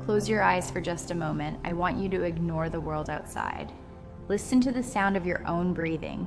close your eyes for just a moment. I want you to ignore the world outside. Listen to the sound of your own breathing.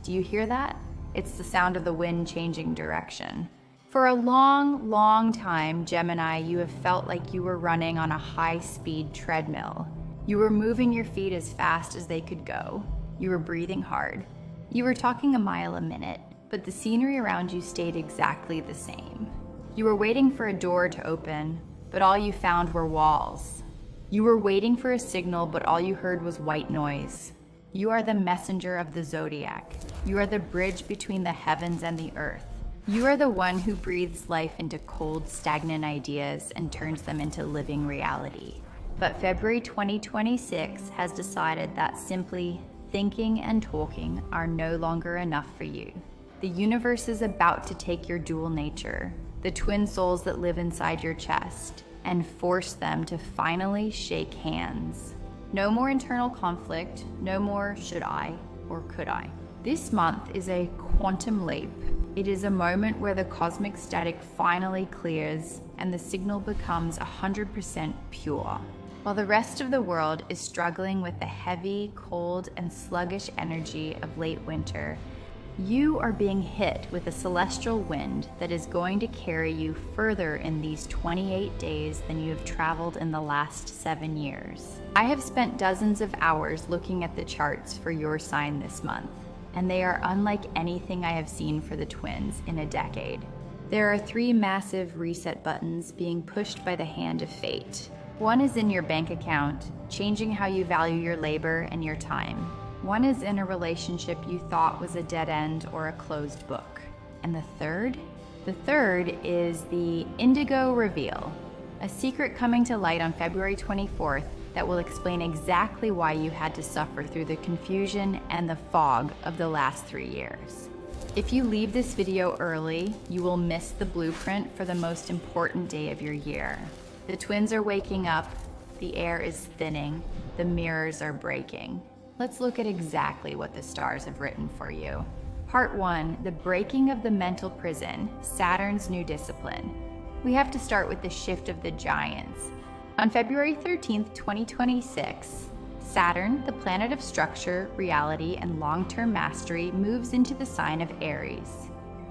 Do you hear that? It's the sound of the wind changing direction. For a long, long time, Gemini, you have felt like you were running on a high-speed treadmill. You were moving your feet as fast as they could go. You were breathing hard. You were talking a mile a minute, but the scenery around you stayed exactly the same. You were waiting for a door to open, but all you found were walls. You were waiting for a signal, but all you heard was white noise. You are the messenger of the Zodiac. You are the bridge between the heavens and the earth. You are the one who breathes life into cold, stagnant ideas and turns them into living reality. But February 2026 has decided that simply thinking and talking are no longer enough for you. The universe is about to take your dual nature, the twin souls that live inside your chest, and force them to finally shake hands. No more internal conflict, no more should I or could I. This month is a quantum leap. It is a moment where the cosmic static finally clears and the signal becomes 100% pure. While the rest of the world is struggling with the heavy, cold, and sluggish energy of late winter, you are being hit with a celestial wind that is going to carry you further in these 28 days than you have traveled in the last 7 years. I have spent dozens of hours looking at the charts for your sign this month, and they are unlike anything I have seen for the twins in a decade. There are 3 massive reset buttons being pushed by the hand of fate. One is in your bank account, changing how you value your labor and your time. One is in a relationship you thought was a dead end or a closed book. And the third? The third is the Indigo Reveal, a secret coming to light on February 24th that will explain exactly why you had to suffer through the confusion and the fog of the last 3 years. If you leave this video early, you will miss the blueprint for the most important day of your year. The twins are waking up, the air is thinning, the mirrors are breaking. Let's look at exactly what the stars have written for you. Part 1, the breaking of the mental prison, Saturn's new discipline. We have to start with the shift of the giants. On February 13th, 2026, Saturn, the planet of structure, reality, and long-term mastery, moves into the sign of Aries.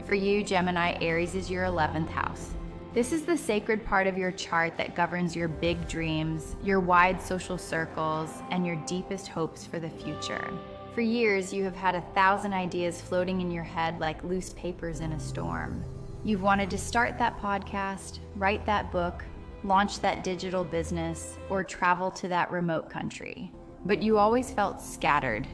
For you, Gemini, Aries is your 11th house. This is the sacred part of your chart that governs your big dreams, your wide social circles, and your deepest hopes for the future. For years, you have had 1,000 ideas floating in your head like loose papers in a storm. You've wanted to start that podcast, write that book, launch that digital business, or travel to that remote country. But you always felt scattered.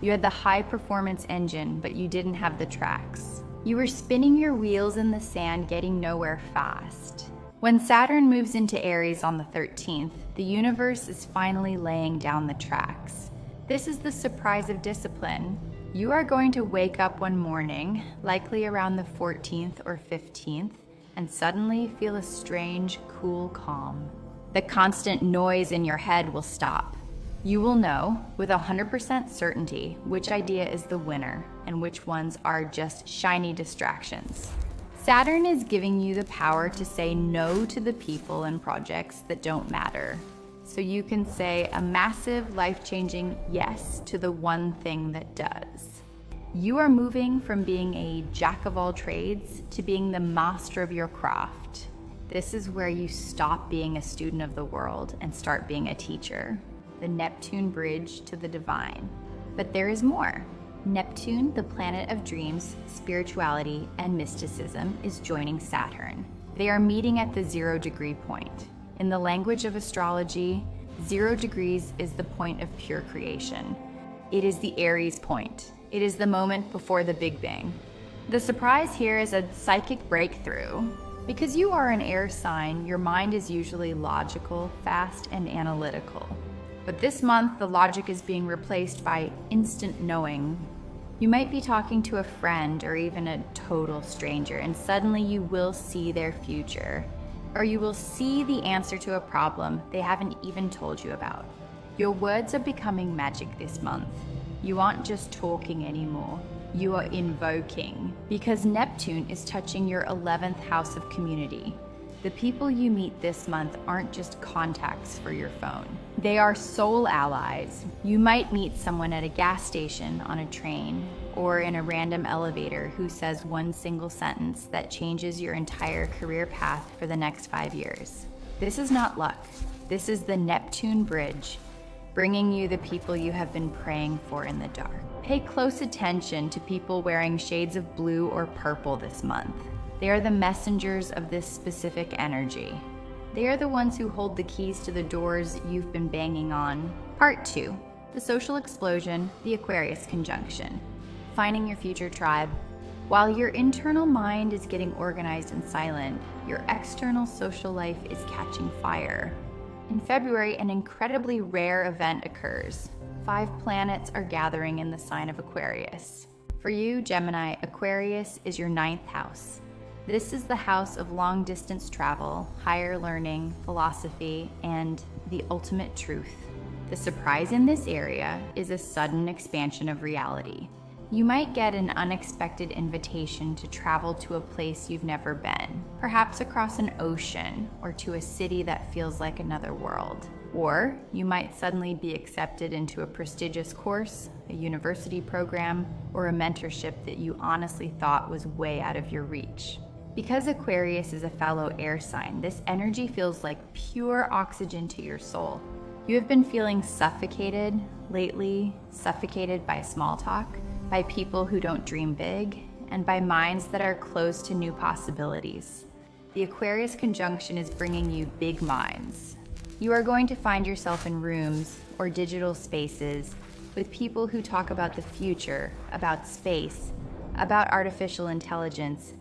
You had the high-performance engine, but you didn't have the tracks. You were spinning your wheels in the sand, getting nowhere fast. When Saturn moves into Aries on the 13th, the universe is finally laying down the tracks. This is the surprise of discipline. You are going to wake up one morning, likely around the 14th or 15th, and suddenly feel a strange, cool calm. The constant noise in your head will stop. You will know with 100% certainty which idea is the winner and which ones are just shiny distractions. Saturn is giving you the power to say no to the people and projects that don't matter, so you can say a massive, life-changing yes to the one thing that does. You are moving from being a jack of all trades to being the master of your craft. This is where you stop being a student of the world and start being a teacher. The Neptune bridge to the divine. But there is more. Neptune, the planet of dreams, spirituality, and mysticism, is joining Saturn. They are meeting at the 0-degree point. In the language of astrology, 0 degrees is the point of pure creation. It is the Aries point. It is the moment before the Big Bang. The surprise here is a psychic breakthrough. Because you are an air sign, your mind is usually logical, fast, and analytical. But this month, the logic is being replaced by instant knowing. You might be talking to a friend or even a total stranger, and suddenly you will see their future. Or you will see the answer to a problem they haven't even told you about. Your words are becoming magic this month. You aren't just talking anymore. You are invoking, because Neptune is touching your 11th house of community. The people you meet this month aren't just contacts for your phone. They are soul allies. You might meet someone at a gas station, on a train, or in a random elevator who says one single sentence that changes your entire career path for the next 5 years. This is not luck. This is the Neptune bridge, bringing you the people you have been praying for in the dark. Pay close attention to people wearing shades of blue or purple this month. They are the messengers of this specific energy. They are the ones who hold the keys to the doors you've been banging on. Part 2, the social explosion, the Aquarius conjunction. Finding your future tribe. While your internal mind is getting organized and silent, your external social life is catching fire. In February, an incredibly rare event occurs. 5 planets are gathering in the sign of Aquarius. For you, Gemini, Aquarius is your 9th house. This is the house of long-distance travel, higher learning, philosophy, and the ultimate truth. The surprise in this area is a sudden expansion of reality. You might get an unexpected invitation to travel to a place you've never been, perhaps across an ocean or to a city that feels like another world. Or you might suddenly be accepted into a prestigious course, a university program, or a mentorship that you honestly thought was way out of your reach. Because Aquarius is a fellow air sign, this energy feels like pure oxygen to your soul. You have been feeling suffocated lately, suffocated by small talk, by people who don't dream big, and by minds that are closed to new possibilities. The Aquarius conjunction is bringing you big minds. You are going to find yourself in rooms or digital spaces with people who talk about the future, about space, about artificial intelligence,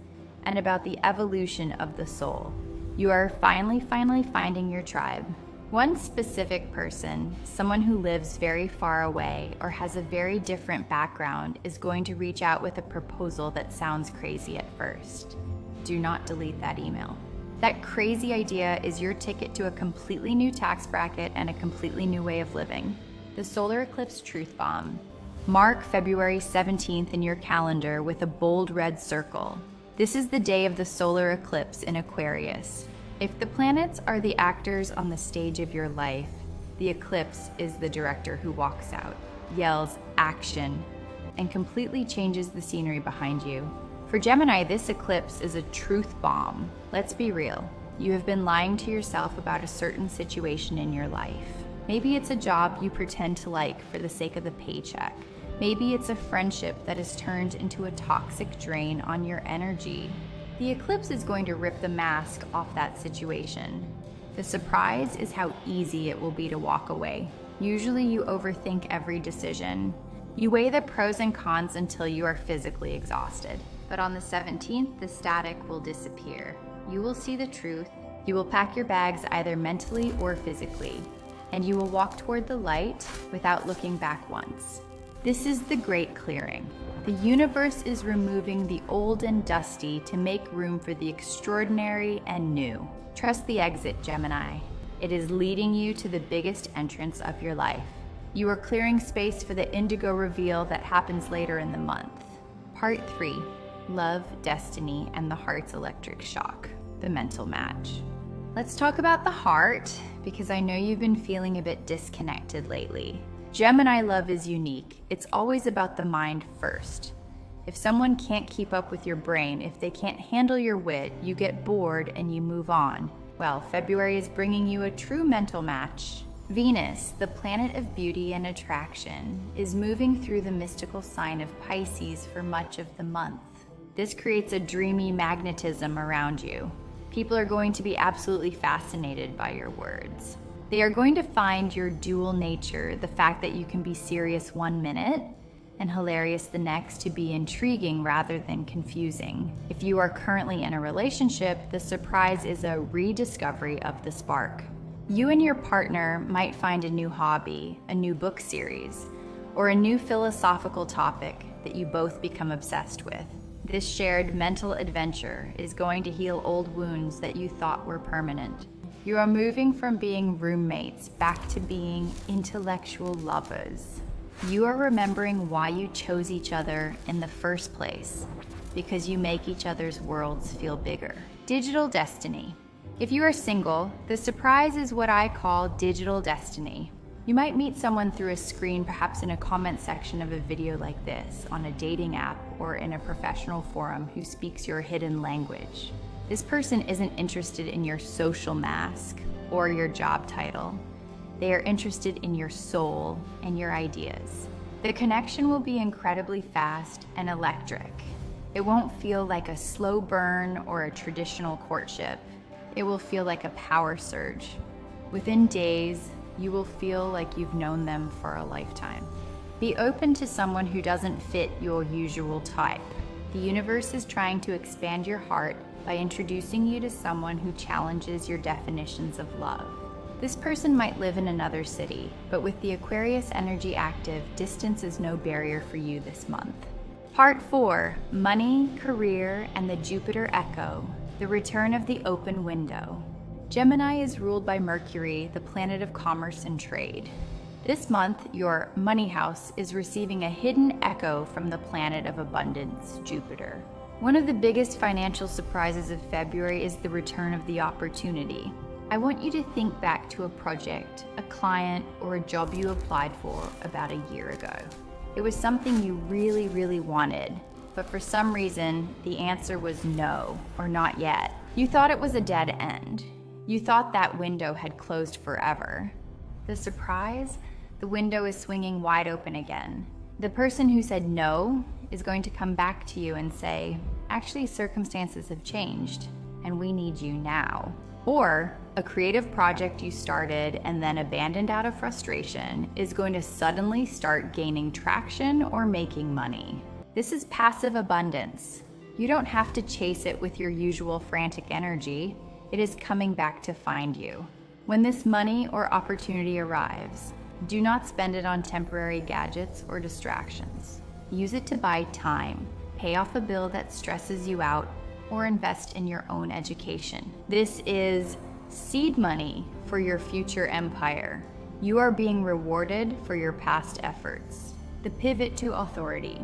and about the evolution of the soul. You are finally finding your tribe. One specific person, someone who lives very far away or has a very different background, is going to reach out with a proposal that sounds crazy at first. Do not delete that email. That crazy idea is your ticket to a completely new tax bracket and a completely new way of living. The solar eclipse truth bomb. Mark February 17th in your calendar with a bold red circle. This is the day of the solar eclipse in Aquarius. If the planets are the actors on the stage of your life, the eclipse is the director who walks out, yells action, and completely changes the scenery behind you. For Gemini, this eclipse is a truth bomb. Let's be real. You have been lying to yourself about a certain situation in your life. Maybe it's a job you pretend to like for the sake of the paycheck. Maybe it's a friendship that has turned into a toxic drain on your energy. The eclipse is going to rip the mask off that situation. The surprise is how easy it will be to walk away. Usually you overthink every decision. You weigh the pros and cons until you are physically exhausted. But on the 17th, the static will disappear. You will see the truth. You will pack your bags either mentally or physically, and you will walk toward the light without looking back once. This is the great clearing. The universe is removing the old and dusty to make room for the extraordinary and new. Trust the exit, Gemini. It is leading you to the biggest entrance of your life. You are clearing space for the indigo reveal that happens later in the month. Part 3, Love, Destiny, and the Heart's Electric Shock, the mental match. Let's talk about the heart, because I know you've been feeling a bit disconnected lately. Gemini love is unique. It's always about the mind first. If someone can't keep up with your brain, if they can't handle your wit, you get bored and you move on. Well, February is bringing you a true mental match. Venus, the planet of beauty and attraction, is moving through the mystical sign of Pisces for much of the month. This creates a dreamy magnetism around you. People are going to be absolutely fascinated by your words. They are going to find your dual nature, the fact that you can be serious one minute and hilarious the next, to be intriguing rather than confusing. If you are currently in a relationship, the surprise is a rediscovery of the spark. You and your partner might find a new hobby, a new book series, or a new philosophical topic that you both become obsessed with. This shared mental adventure is going to heal old wounds that you thought were permanent. You are moving from being roommates back to being intellectual lovers. You are remembering why you chose each other in the first place, because you make each other's worlds feel bigger. Digital destiny. If you are single, the surprise is what I call digital destiny. You might meet someone through a screen, perhaps in a comment section of a video like this, on a dating app or in a professional forum, who speaks your hidden language. This person isn't interested in your social mask or your job title. They are interested in your soul and your ideas. The connection will be incredibly fast and electric. It won't feel like a slow burn or a traditional courtship. It will feel like a power surge. Within days, you will feel like you've known them for a lifetime. Be open to someone who doesn't fit your usual type. The universe is trying to expand your heart by introducing you to someone who challenges your definitions of love. This person might live in another city, but with the Aquarius energy active, distance is no barrier for you this month. Part 4, Money, Career, and the Jupiter Echo, the return of the open window. Gemini is ruled by Mercury, the planet of commerce and trade. This month, your money house is receiving a hidden echo from the planet of abundance, Jupiter. One of the biggest financial surprises of February is the return of the opportunity. I want you to think back to a project, a client, or a job you applied for about a year ago. It was something you really, really wanted, but for some reason, the answer was no, or not yet. You thought it was a dead end. You thought that window had closed forever. The surprise? The window is swinging wide open again. The person who said no is going to come back to you and say, actually, circumstances have changed, and we need you now. Or a creative project you started and then abandoned out of frustration is going to suddenly start gaining traction or making money. This is passive abundance. You don't have to chase it with your usual frantic energy. It is coming back to find you. When this money or opportunity arrives, do not spend it on temporary gadgets or distractions. Use it to buy time, pay off a bill that stresses you out, or invest in your own education. This is seed money for your future empire. You are being rewarded for your past efforts. The pivot to authority.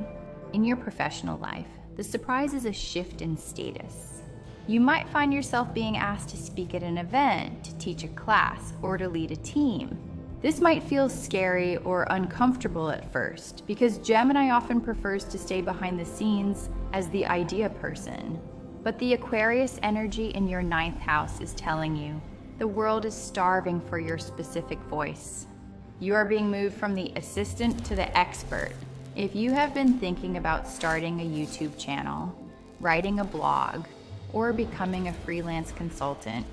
In your professional life, the surprise is a shift in status. You might find yourself being asked to speak at an event, to teach a class, or to lead a team. This might feel scary or uncomfortable at first, because Gemini often prefers to stay behind the scenes as the idea person. But the Aquarius energy in your 9th house is telling you the world is starving for your specific voice. You are being moved from the assistant to the expert. If you have been thinking about starting a YouTube channel, writing a blog, or becoming a freelance consultant,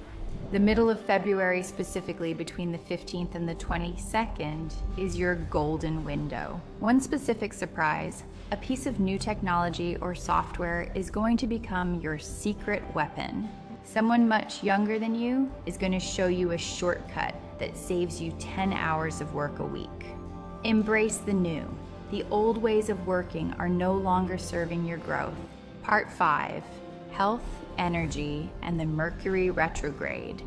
the middle of February, specifically between the 15th and the 22nd, is your golden window. One specific surprise, a piece of new technology or software is going to become your secret weapon. Someone much younger than you is going to show you a shortcut that saves you 10 hours of work a week. Embrace the new. The old ways of working are no longer serving your growth. Part 5, Health, Energy, and the Mercury retrograde,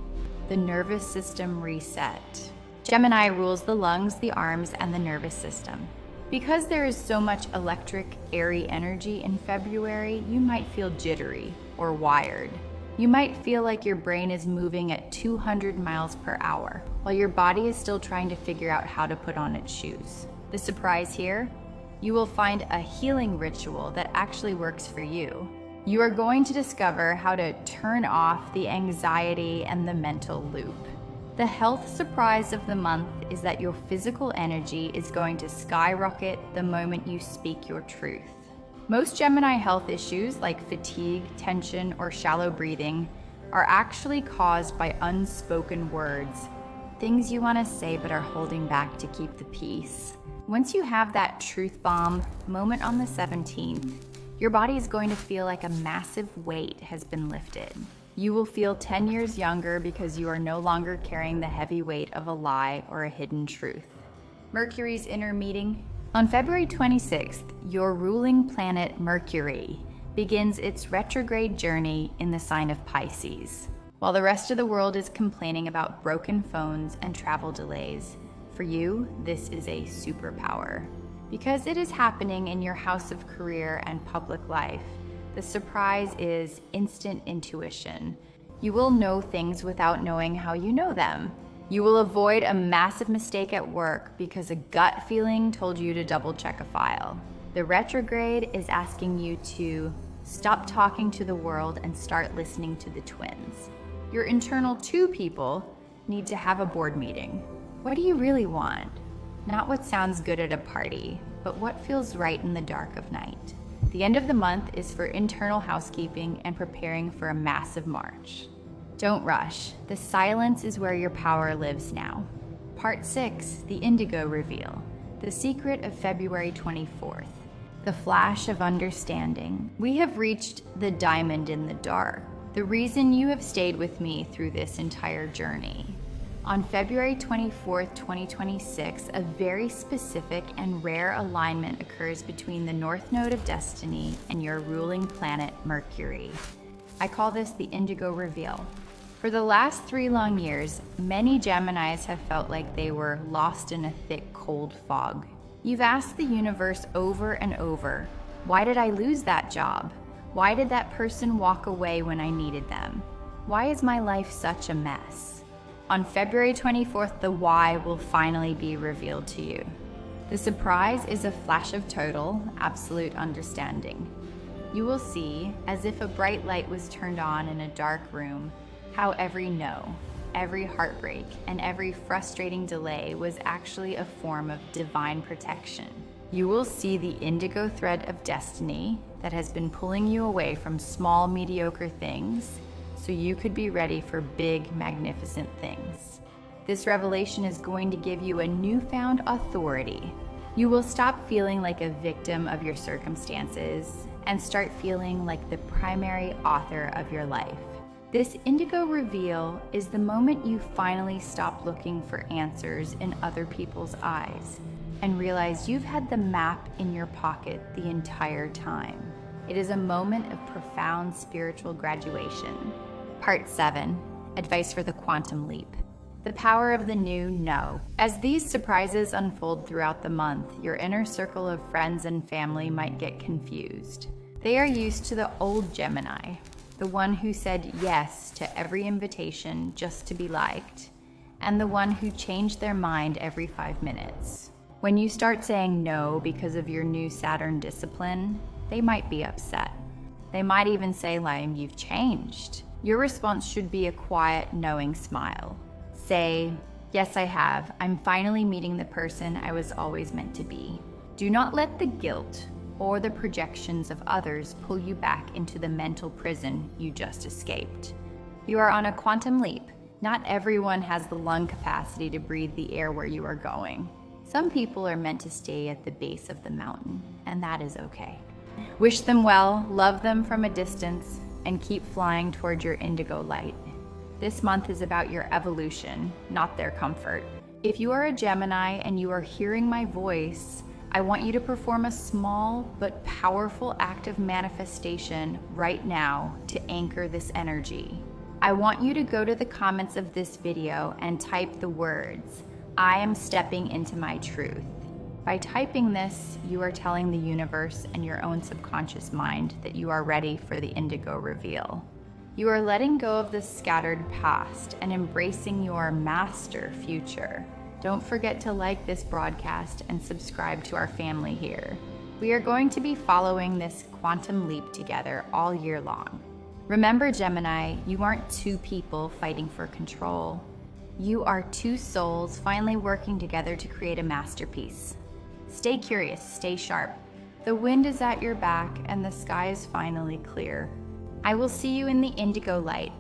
the nervous system reset. Gemini rules the lungs, the arms, and the nervous system. Because there is so much electric, airy energy in February, you might feel jittery or wired. You might feel like your brain is moving at 200 miles per hour, while your body is still trying to figure out how to put on its shoes. The surprise here? You will find a healing ritual that actually works for you. You are going to discover how to turn off the anxiety and the mental loop. The health surprise of the month is that your physical energy is going to skyrocket the moment you speak your truth. Most Gemini health issues like fatigue, tension, or shallow breathing are actually caused by unspoken words, things you want to say but are holding back to keep the peace. Once you have that truth bomb moment on the 17th, your body is going to feel like a massive weight has been lifted. You will feel 10 years younger because you are no longer carrying the heavy weight of a lie or a hidden truth. Mercury's inner meeting. On February 26th, your ruling planet Mercury begins its retrograde journey in the sign of Pisces. While the rest of the world is complaining about broken phones and travel delays, for you, this is a superpower. Because it is happening in your house of career and public life, the surprise is instant intuition. You will know things without knowing how you know them. You will avoid a massive mistake at work because a gut feeling told you to double check a file. The retrograde is asking you to stop talking to the world and start listening to the twins. Your internal two people need to have a board meeting. What do you really want? Not what sounds good at a party, but what feels right in the dark of night. The end of the month is for internal housekeeping and preparing for a massive march. Don't rush. The silence is where your power lives now. Part 6, the Indigo Reveal. The secret of February 24th. The flash of understanding. We have reached the diamond in the dark. The reason you have stayed with me through this entire journey. On February 24th, 2026, a very specific and rare alignment occurs between the North Node of Destiny and your ruling planet, Mercury. I call this the Indigo Reveal. For the last 3 long years, many Geminis have felt like they were lost in a thick, cold fog. You've asked the universe over and over, why did I lose that job? Why did that person walk away when I needed them? Why is my life such a mess? On February 24th, the why will finally be revealed to you. The surprise is a flash of total, absolute understanding. You will see, as if a bright light was turned on in a dark room, how every no, every heartbreak, and every frustrating delay was actually a form of divine protection. You will see the indigo thread of destiny that has been pulling you away from small, mediocre things so you could be ready for big, magnificent things. This revelation is going to give you a newfound authority. You will stop feeling like a victim of your circumstances and start feeling like the primary author of your life. This indigo reveal is the moment you finally stop looking for answers in other people's eyes and realize you've had the map in your pocket the entire time. It is a moment of profound spiritual graduation. Part 7, Advice for the Quantum Leap. The power of the new no. As these surprises unfold throughout the month, your inner circle of friends and family might get confused. They are used to the old Gemini, the one who said yes to every invitation just to be liked, and the one who changed their mind every 5 minutes. When you start saying no because of your new Saturn discipline, they might be upset. They might even say, like, you've changed. Your response should be a quiet, knowing smile. Say, yes, I have. I'm finally meeting the person I was always meant to be. Do not let the guilt or the projections of others pull you back into the mental prison you just escaped. You are on a quantum leap. Not everyone has the lung capacity to breathe the air where you are going. Some people are meant to stay at the base of the mountain, and that is okay. Wish them well, love them from a distance, and keep flying toward your indigo light. This month is about your evolution, not their comfort. If you are a Gemini and you are hearing my voice, I want you to perform a small but powerful act of manifestation right now to anchor this energy. I want you to go to the comments of this video and type the words, I am stepping into my truth. By typing this, you are telling the universe and your own subconscious mind that you are ready for the indigo reveal. You are letting go of the scattered past and embracing your master future. Don't forget to like this broadcast and subscribe to our family here. We are going to be following this quantum leap together all year long. Remember, Gemini, you aren't two people fighting for control. You are two souls finally working together to create a masterpiece. Stay curious, stay sharp. The wind is at your back and the sky is finally clear. I will see you in the indigo light.